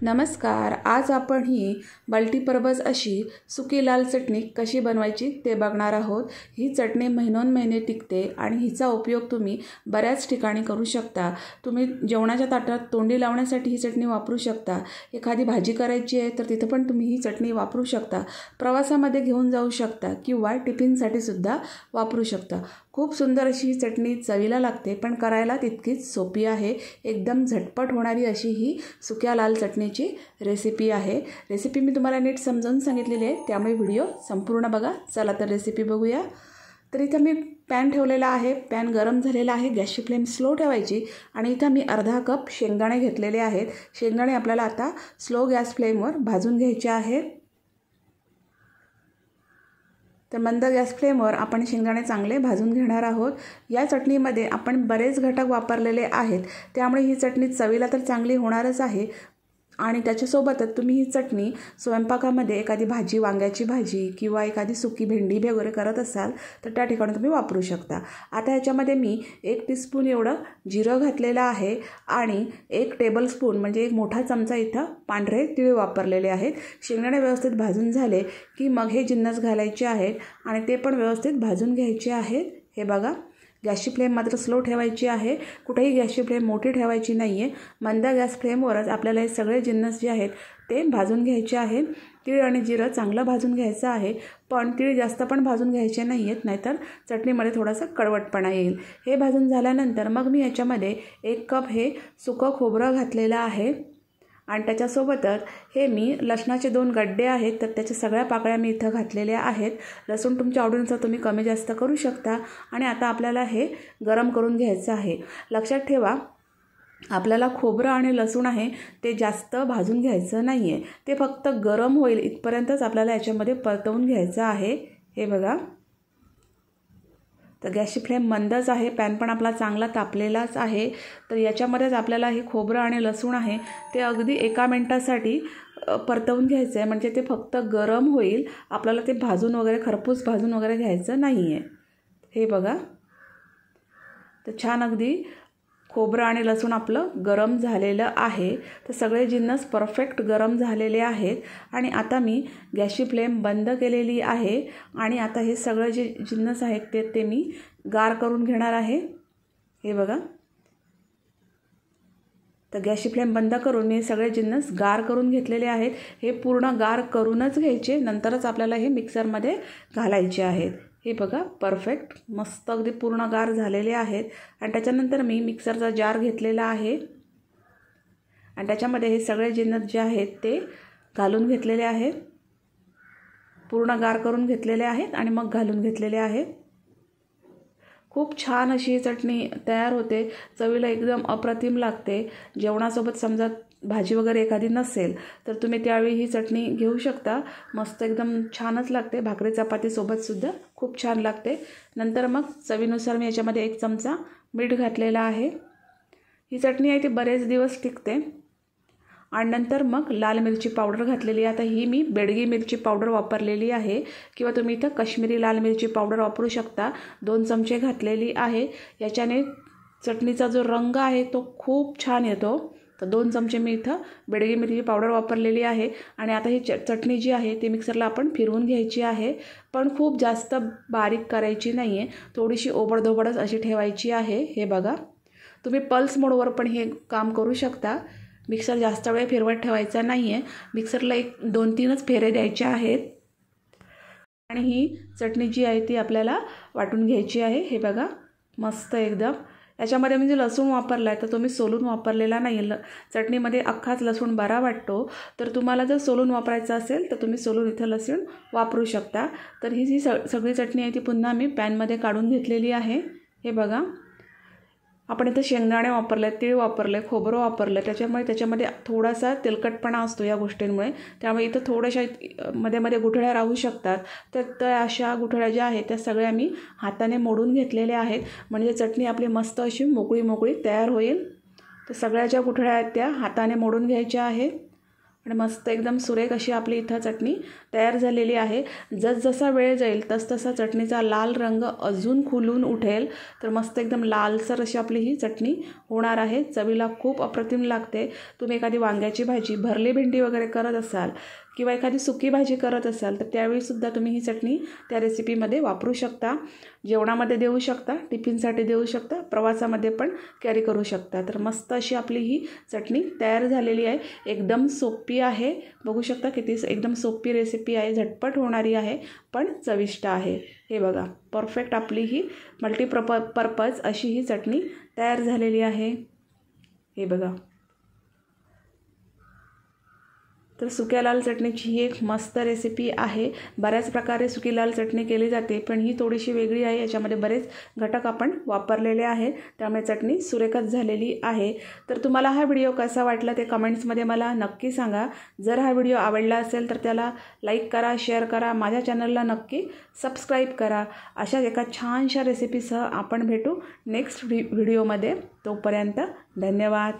नमस्कार. आज आपण ही मल्टीपर्पज अशी सुकी लाल चटणी कशी बनवायची ते बघणार आहोत. ही चटणी महिनोन्महिने टिकते आणि हिचा उपयोग तुम्ही बऱ्याच ठिकाणी करू शकता. तुम्ही जेवणाच्या ताटात तोंडी लावण्यासाठी ही चटणी वापरू शकता. एखादी भाजी करायची आहे तर तिथं पण तुम्ही ही चटणी वापरू शकता. प्रवासामध्ये घेऊन जाऊ शकता किंवा टिफिनसाठी सुद्धा वापरू शकता. खूप सुंदर अशी ही चटणी चवीला लागते, पण करायला तितकीच सोपी आहे. एकदम झटपट होणारी अशी ही सुक्या लाल चटणीची रेसिपी आहे. रेसिपी मी तुम्हाला नीट समजावून सांगितलेली आहे, त्यामुळे व्हिडिओ संपूर्ण बघा. चला तर रेसिपी बघूया. तर इथं मी पॅन ठेवलेला आहे. पॅन गरम झालेला आहे. गॅसची फ्लेम स्लो ठेवायची आणि इथं मी अर्धा कप शेंगदाणे घेतलेले आहेत. शेंगदाणे आपल्याला आता स्लो गॅस फ्लेमवर भाजून घ्यायचे आहेत. तर मंद गॅस फ्लेमवर आपण शेंगदाणे चांगले भाजून घेणार आहोत. या चटणीमध्ये आपण बरेच घटक वापरलेले आहेत, त्यामुळे ही चटणी चवीला तर चांगली होणारच आहे. आणि त्याच्यासोबतच तुम्ही ही चटणी स्वयंपाकामध्ये एखादी भाजी, वांग्याची भाजी किंवा एखादी सुकी भेंडी वगैरे करत असाल तर त्या ठिकाणी तुम्ही वापरू शकता. आता ह्याच्यामध्ये मी 1 टीस्पून एवढं जिरं घातलेलं आहे आणि 1 टेबलस्पून म्हणजे 1 मोठा चमचा इथं पांढरे तीळ वापरलेले आहेत. शेंगदाणे व्यवस्थित भाजून झाले की मग हे जिन्नस घालायचे आहेत आणि ते पण व्यवस्थित भाजून घ्यायचे आहेत. हे बघा, गॅसची फ्लेम मात्र स्लो ठेवायची आहे. कुठेही गॅसची फ्लेम मोठी ठेवायची नाही आहे. मंद गॅस फ्लेमवरच आपल्याला हे सगळे जिन्नस जे आहेत ते भाजून घ्यायचे आहेत. तीळ आणि जिरं चांगलं भाजून घ्यायचं आहे, पण तीळ जास्त पण भाजून घ्यायचे नाही आहेत, नाहीतर चटणीमध्ये थोडासा कडवटपणा येईल. हे भाजून झाल्यानंतर मग मी याच्यामध्ये 1 कप हे सुकं खोबरं घातलेलं आहे आणि त्याच्यासोबतच हे मी लसणाचे 2 गड्डे आहेत, तर त्याच्या सगळ्या पाकळ्या मी इथं घातलेल्या आहेत. लसूण तुमच्या आवडीनुसार तुम्ही कमी जास्त करू शकता. आणि आता आपल्याला हे गरम करून घ्यायचं आहे. लक्षात ठेवा, आपल्याला खोबरं आणि लसूण आहे ते जास्त भाजून घ्यायचं नाही आहे. ते फक्त गरम होईल इथपर्यंतच आपल्याला याच्यामध्ये परतवून घ्यायचं आहे. हे बघा, तर गॅसची फ्लेम मंदच आहे. पॅन पण आपला चांगला तापलेलाच आहे. तर याच्यामध्येच आपल्याला हे खोबरं आणि लसूण आहे ते अगदी 1 मिनिटासाठी परतवून घ्यायचं आहे. म्हणजे ते फक्त गरम होईल, आपल्याला ते भाजून वगैरे खरपूस भाजून वगैरे घ्यायचं नाही आहे. हे बघा, तर छान अगदी खोबरं आणि लसूण आपलं गरम झालेलं आहे. तर सगळे जिन्नस परफेक्ट गरम झालेले आहेत आणि आता मी गॅसची फ्लेम बंद केलेली आहे आणि आता हे सगळं जे जिन्नस आहेत ते मी गार करून घेणार आहे. हे बघा, तर गॅसची फ्लेम बंद करून मी सगळे जिन्नस गार करून घेतलेले आहेत. हे पूर्ण गार करूनच घ्यायचे, नंतरच आपल्याला हे मिक्सरमध्ये घालायचे आहेत. हे बघा, परफेक्ट मस्त अगदी पूर्ण गार झालेले आहेत. आणि त्याच्यानंतर मी मिक्सरचा जार घेतलेला आहे आणि त्याच्यामध्ये हे सगळे जिन्नस जे आहेत ते घालून घेतलेले आहेत. पूर्ण गार करून घेतलेले आहेत आणि मग घालून घेतलेले आहेत. खूप छान अशी चटणी तयार होते. चवीला एकदम अप्रतिम लागते. जेवणासोबत समजा भाजी वगैरे एखादी नसेल तर तुम्ही त्यावेळी ही चटणी घेऊ शकता. मस्त एकदम छानच लागते. भाकरी चपातीसोबतसुद्धा खूप छान लागते. नंतर मग चवीनुसार मी याच्यामध्ये 1 चमचा मीठ घातलेला आहे. ही चटणी आहे ती बरेच दिवस टिकते. आणि नंतर मग लाल मिरची पावडर घातलेली आहे. आता ही मी बेडगी मिरची पावडर वापरलेली आहे किंवा तुम्ही इथं काश्मीरी लाल मिरची पावडर वापरू शकता. 2 चमचे घातलेली आहे. याच्याने चटणीचा जो रंग आहे तो खूप छान येतो. तर 2 चमचे मी इथं बेडगी मिरची पावडर वापरलेली आहे. आणि आता ही चटणी जी आहे ती मिक्सरला आपण फिरवून घ्यायची आहे, पण खूप जास्त बारीक करायची नाही आहे. थोडीशी ओबडधोबडच अशी ठेवायची आहे. हे बघा, तुम्ही पल्स मोडवर पण हे काम करू शकता. मिक्सर जास्त वेळ फिरवत ठेवायचा नाही आहे. मिक्सरला 2-3च फेरे द्यायचे आहेत आणि ही चटणी जी आहे ती आपल्याला वाटून घ्यायची आहे. हे बघा, मस्त एकदम. याच्यामध्ये म्हणजे लसूण वापरला आहे तर तुम्ही सोलून वापरलेला नाही. चटणीमध्ये अख्खाच लसूण बरा वाटतो. तर तुम्हाला जर सोलून वापरायचं असेल तर तुम्ही सोलून इथं लसूण वापरू शकता. तर ही जी सगळी चटणी आहे ती पुन्हा मी पॅनमध्ये काढून घेतलेली आहे. हे बघा, आपण इथं शेंगदाणे वापरले, तीळ वापरले, खोबरं वापरलं, त्याच्यामध्ये थोडासा तेलकटपणा असतो या गोष्टींमुळे. त्यामुळे इथं थोड्याशा मध्ये गुठळ्या राहू शकतात. तर अशा गुठळ्या ज्या आहेत त्या सगळ्या मी हाताने मोडून घेतलेल्या आहेत. म्हणजे चटणी आपली मस्त अशी मोकळी तयार होईल. तर सगळ्या ज्या गुठळ्या आहेत त्या हाताने मोडून घ्यायच्या आहेत आणि मस्त एकदम सुरेख अशी आपली इथं चटणी तयार झालेली आहे. जसजसा वेळ जाईल तसतसा चटणीचा लाल रंग अजून खुलून उठेल. तर मस्त एकदम लालसर अशी आपली ही चटणी होणार आहे. चवीला खूप अप्रतिम लागते. तुम्ही एखादी वांग्याची भाजी, भरली भेंडी वगैरे करत असाल किंवा एखादी सुकी भाजी करत असाल तर त्यावेळीसुद्धा तुम्ही ही चटणी त्या रेसिपीमध्ये वापरू शकता. जेवणामध्ये देऊ शकता, टिफिनसाठी देऊ शकता, प्रवासामध्ये पण कॅरी करू शकता. तर मस्त अशी आपली ही चटणी तयार झालेली आहे. एकदम सोपी आहे. बघू शकता किती एकदम सोपी रेसिपी आहे. झटपट होणारी आहे पण चविष्ट आहे. हे बघा, परफेक्ट आपली ही पर्पज अशी ही चटणी तयार झालेली आहे. हे बघा, तर सुक्या लाल चटणीची ही एक मस्त रेसिपी आहे. बऱ्याच प्रकारे सुकी लाल चटणी केली जाते पण ही थोडीशी वेगळी आहे. याच्यामध्ये बरेच घटक आपण वापरलेले आहेत, त्यामुळे चटणी सुरेखच झालेली आहे. तर तुम्हाला हा व्हिडिओ कसा वाटला ते कमेंट्समध्ये मला नक्की सांगा. जर हा व्हिडिओ आवडला असेल तर त्याला लाईक करा, शेअर करा, माझ्या चॅनलला नक्की सबस्क्राईब करा. अशा एका छानशा रेसिपीसह आपण भेटू नेक्स्ट व्हिडिओमध्ये. तोपर्यंत धन्यवाद.